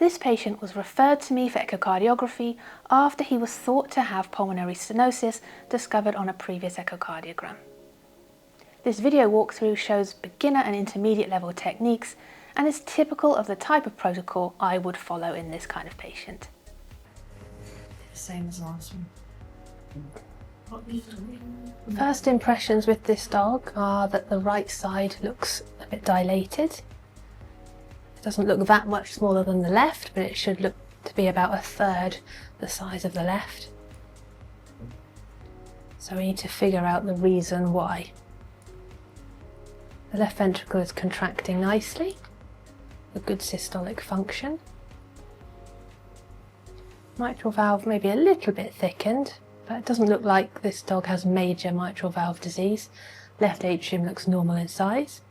This patient was referred to me for echocardiography after he was thought to have pulmonary stenosis discovered on a previous echocardiogram. This video walkthrough shows beginner and intermediate level techniques and is typical of the type of protocol I would follow in this kind of patient. Same as last one. First impressions with this dog are that the right side looks a bit dilated. It doesn't look that much smaller than the left, but it should look to be about 1/3 the size of the left. So we need to figure out the reason why. The left ventricle is contracting nicely, a good systolic function. Mitral valve may be a little bit thickened, but it doesn't look like this dog has major mitral valve disease. Left atrium looks normal in size.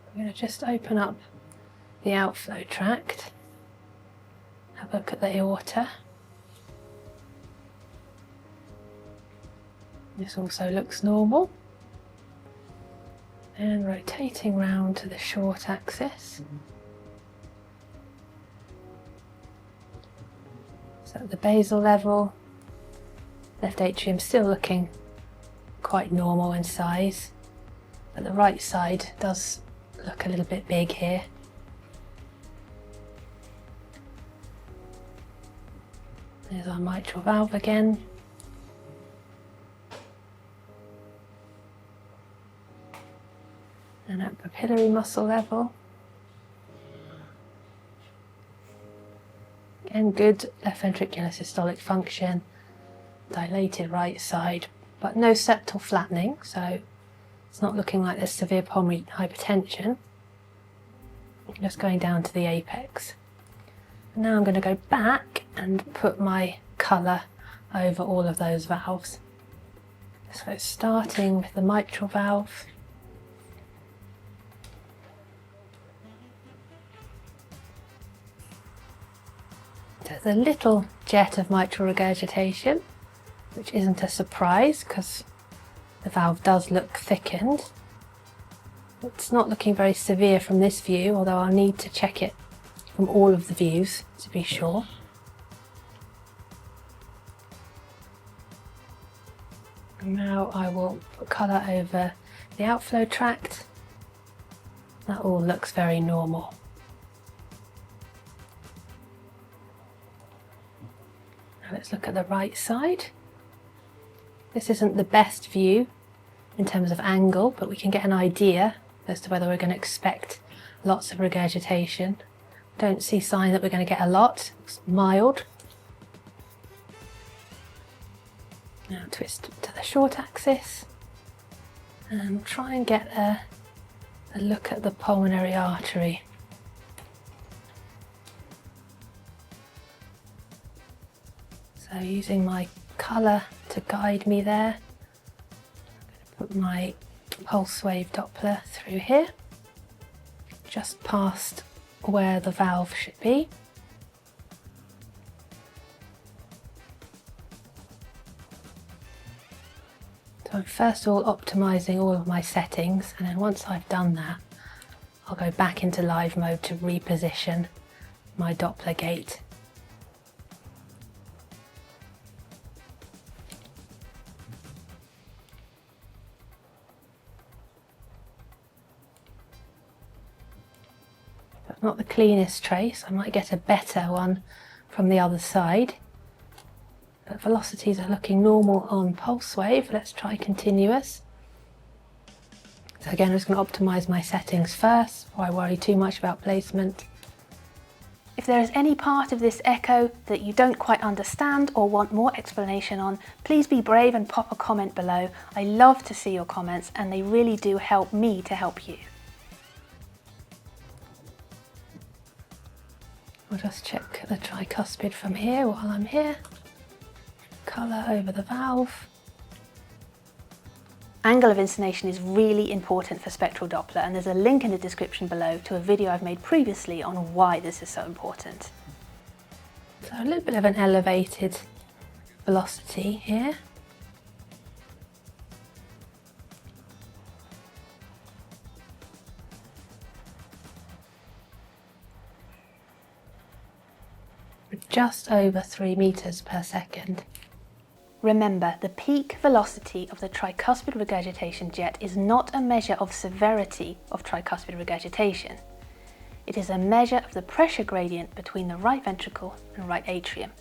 I'm going to just open up the outflow tract, have a look at the aorta. This also looks normal. And rotating round to the short axis. So at the basal level, left atrium still looking quite normal in size, but the right side does look a little bit big here. There's our mitral valve again. And at papillary muscle level, again good left ventricular systolic function, dilated right side, but no septal flattening, so it's not looking like there's severe pulmonary hypertension. Just going down to the apex. And now I'm going to go back and put my colour over all of those valves. So starting with the mitral valve. There's a little jet of mitral regurgitation, which isn't a surprise because the valve does look thickened. It's not looking very severe from this view, although I'll need to check it from all of the views to be sure. And now I will put colour over the outflow tract. That all looks very normal. Now let's look at the right side. This isn't the best view in terms of angle, but we can get an idea as to whether we're going to expect lots of regurgitation. Don't see sign that we're going to get a lot. It's mild. Now twist to the short axis and try and get a look at the pulmonary artery. So using my colour to guide me there, I'm going to put my pulse wave Doppler through here, just past where the valve should be. So I'm first of all optimising all of my settings, and then once I've done that, I'll go back into live mode to reposition my Doppler gate. Not the cleanest trace, I might get a better one from the other side, but velocities are looking normal on pulse wave. Let's try continuous. So again, I'm just going to optimise my settings first before I worry too much about placement. If there is any part of this echo that you don't quite understand or want more explanation on, please be brave and pop a comment below. I love to see your comments and they really do help me to help you. I'll just check the tricuspid from here while I'm here. Colour over the valve. Angle of insonation is really important for spectral Doppler, and there's a link in the description below to a video I've made previously on why this is so important. So a little bit of an elevated velocity here. just over 3 meters per second. Remember, the peak velocity of the tricuspid regurgitation jet is not a measure of severity of tricuspid regurgitation. It is a measure of the pressure gradient between the right ventricle and right atrium.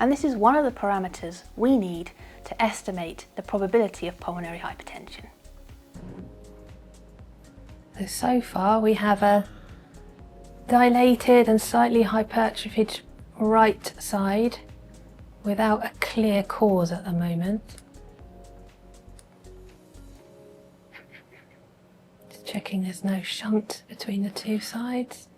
And this is one of the parameters we need to estimate the probability of pulmonary hypertension. So far we have a dilated and slightly hypertrophied right side without a clear cause at the moment. Just checking there's no shunt between the two sides.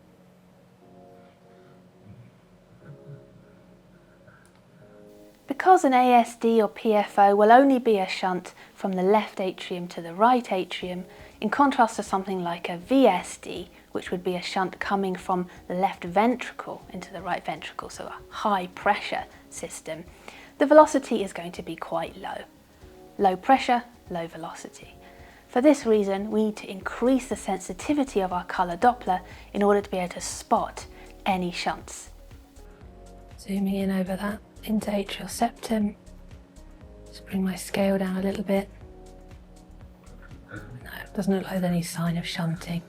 Because an ASD or PFO will only be a shunt from the left atrium to the right atrium, in contrast to something like a VSD, which would be a shunt coming from the left ventricle into the right ventricle, so a high pressure system, the velocity is going to be quite low. Low pressure, low velocity. For this reason, we need to increase the sensitivity of our colour Doppler in order to be able to spot any shunts. Zooming in over that interatrial septum, just bring my scale down a little bit. No, doesn't look like there's any sign of shunting.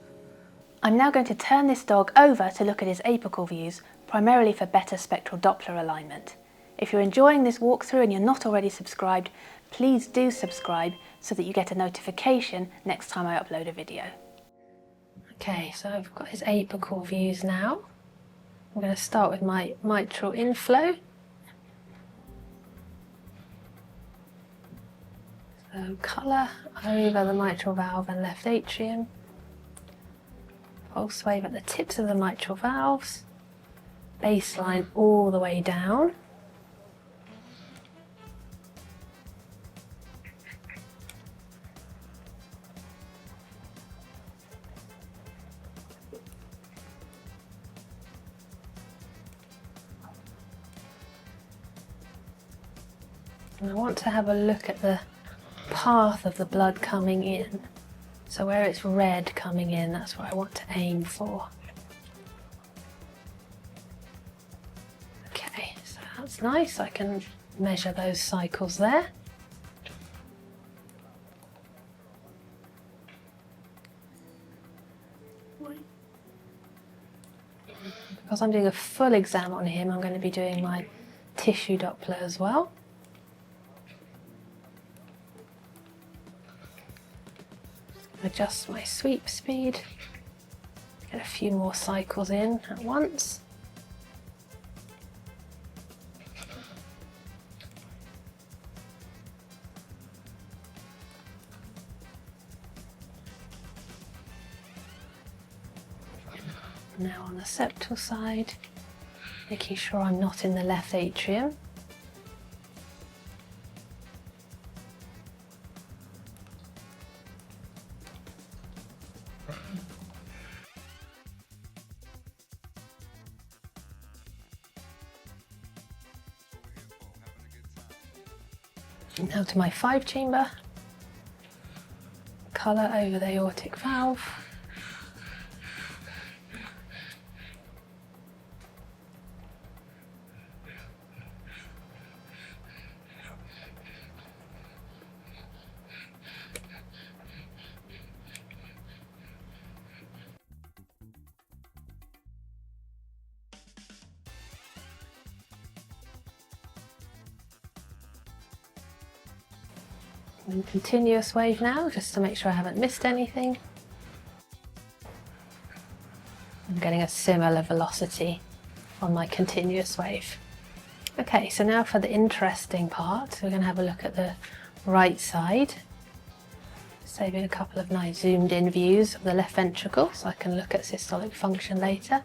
I'm now going to turn this dog over to look at his apical views, primarily for better spectral Doppler alignment. If you're enjoying this walkthrough and you're not already subscribed, please do subscribe so that you get a notification next time I upload a video. Okay, so I've got his apical views now. I'm going to start with my mitral inflow. So colour over the mitral valve and left atrium. Pulse wave at the tips of the mitral valves. Baseline all the way down. And I want to have a look at the path of the blood coming in. So where it's red coming in, that's what I want to aim for. Okay, so that's nice. I can measure those cycles there. Because I'm doing a full exam on him, I'm going to be doing my tissue Doppler as well. Adjust my sweep speed, get a few more cycles in at once. Now on the septal side, making sure I'm not in the left atrium. Now to my 5-chamber, colour over the aortic valve. And continuous wave now, just to make sure I haven't missed anything. I'm getting a similar velocity on my continuous wave. Okay, so now for the interesting part, we're going to have a look at the right side. Saving a couple of nice zoomed in views of the left ventricle so I can look at systolic function later.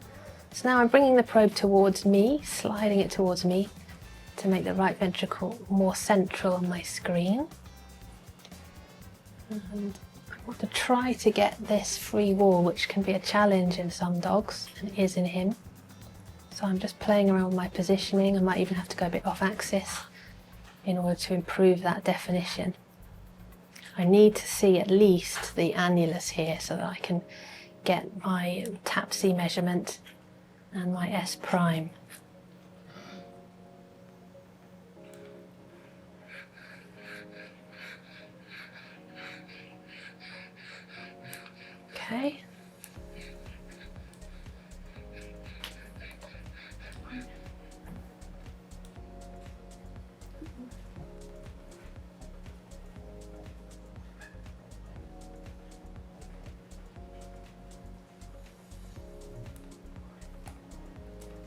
So now I'm bringing the probe towards me, sliding it towards me to make the right ventricle more central on my screen. And I want to try to get this free wall, which can be a challenge in some dogs and is in him. So I'm just playing around with my positioning. I might even have to go a bit off axis in order to improve that definition. I need to see at least the annulus here so that I can get my TAPC measurement and my S prime.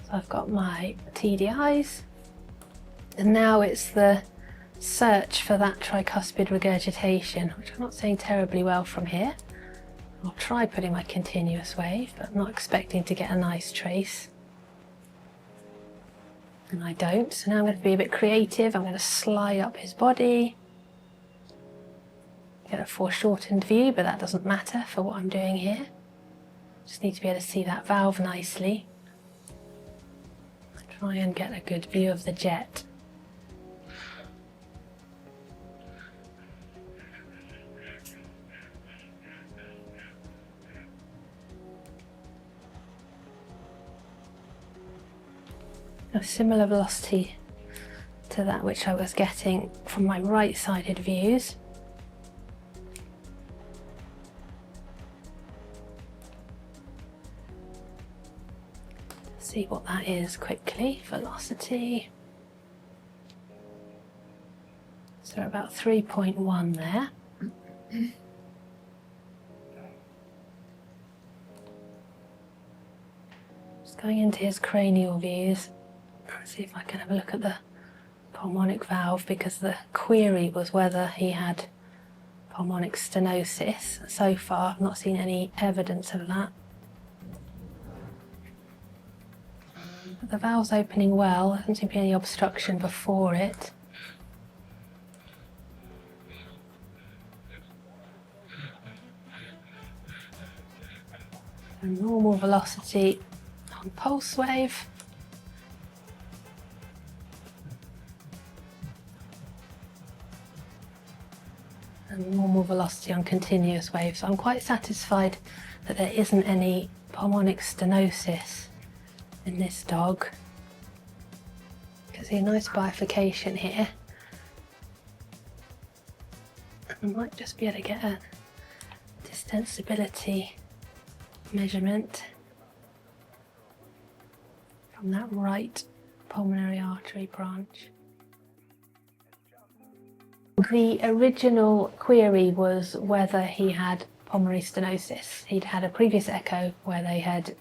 So I've got my TDIs, and now it's the search for that tricuspid regurgitation, which I'm not seeing terribly well from here. I'll try putting my continuous wave, but I'm not expecting to get a nice trace. And I don't, so now I'm going to be a bit creative. I'm going to slide up his body. Get a foreshortened view, but that doesn't matter for what I'm doing here. Just need to be able to see that valve nicely. Try and get a good view of the jet. A similar velocity to that which I was getting from my right-sided views. See what that is quickly. Velocity. So about 3.1 there. Just going into his cranial views. Let's see if I can have a look at the pulmonic valve, because the query was whether he had pulmonic stenosis. So far I've not seen any evidence of that. But the valve's opening well, there doesn't seem to be any obstruction before it. A normal velocity on pulse wave. And normal velocity on continuous wave. So I'm quite satisfied that there isn't any pulmonic stenosis in this dog. You can see a nice bifurcation here. I might just be able to get a distensibility measurement from that right pulmonary artery branch. The original query was whether he had pulmonary stenosis. He'd had a previous echo where they had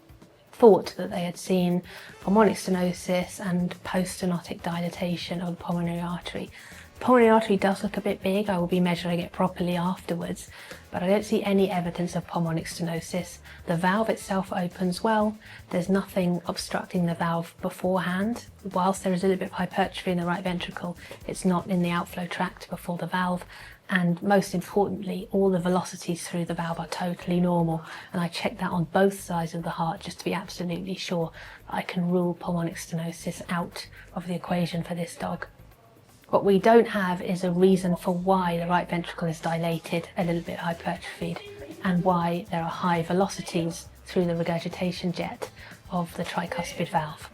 thought that they had seen pulmonic stenosis and post-stenotic dilatation of the pulmonary artery. The pulmonary artery does look a bit big. I will be measuring it properly afterwards, but I don't see any evidence of pulmonic stenosis. The valve itself opens well. There's nothing obstructing the valve beforehand. Whilst there is a little bit of hypertrophy in the right ventricle, it's not in the outflow tract before the valve. And most importantly, all the velocities through the valve are totally normal. And I checked that on both sides of the heart just to be absolutely sure that I can rule pulmonic stenosis out of the equation for this dog. What we don't have is a reason for why the right ventricle is dilated, a little bit hypertrophied, and why there are high velocities through the regurgitation jet of the tricuspid valve.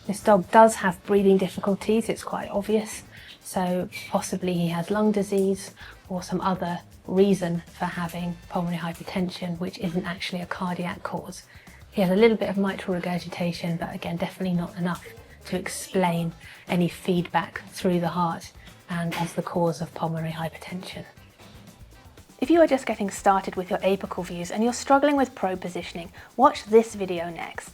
This dog does have breathing difficulties, it's quite obvious, so possibly he has lung disease or some other reason for having pulmonary hypertension, which isn't actually a cardiac cause. He has a little bit of mitral regurgitation, but again, definitely not enough to explain any feedback through the heart and as the cause of pulmonary hypertension. If you are just getting started with your apical views and you're struggling with probe positioning, watch this video next.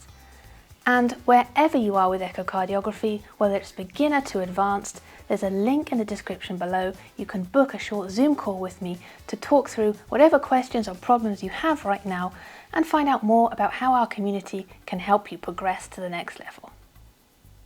And wherever you are with echocardiography, whether it's beginner to advanced, there's a link in the description below. You can book a short Zoom call with me to talk through whatever questions or problems you have right now and find out more about how our community can help you progress to the next level.